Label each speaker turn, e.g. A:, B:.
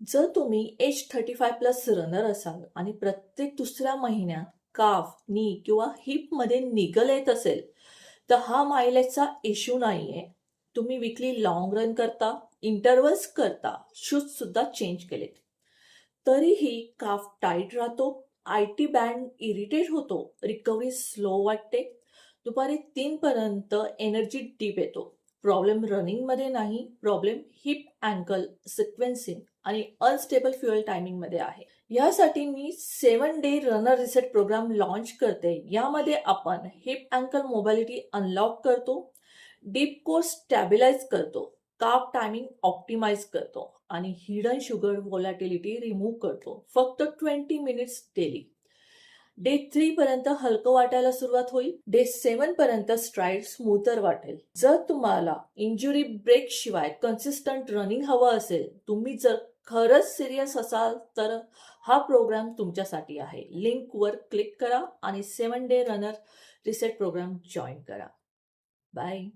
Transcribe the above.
A: जर तुम्ही age 35+ runner असाल आणि प्रत्येक दुसऱ्या महिन्यात काफ, नी किंवा हिपमध्ये निगल येत असेल, तर हा मायलेजचा इश्यू नाहीये. तुम्ही वीकली लाँग रन करता, इंटरव्हल्स करता, शूज सुद्धा चेंज केलेत. तरीही काफ टाईट राहतो, आयटी बँड इरिटेट होतो, रिकव्हरी स्लो वाटते, दुपारी 3 पर्यंत एनर्जी डिप येतो. प्रॉब्लेम रनिंगमध्ये नाही, प्रॉब्लेम हिप अँकल सिक्वेन्सिंग आणि अनस्टेबल फ्युएल टायमिंगमध्ये आहे. यासाठी मी 7 day runner reset program launch करते. यामध्ये आपण हिप अँकल मोबिलिटी अनलॉक करतो, डीप कोर स्टॅबिलाइज करतो, काफ टायमिंग ऑप्टिमाइज करतो आणि हिडन शुगर व्होलॅटिलिटी रिमूव्ह करतो. फक्त 20 मिनिट्स डेली. डे 3 पर्यंत हलकं वाटायला सुरुवात होईल. डे 7 पर्यंत स्ट्राइड स्मूथर वाटेल. जर तुम्हाला इंजुरी ब्रेक शिवाय कन्सिस्टंट रनिंग हवं असेल, तुम्ही जर खरंच सिरियस असाल, तर हा प्रोग्राम तुमच्यासाठी आहे. लिंकवर क्लिक करा आणि 7 day runner reset program join करा. बाय.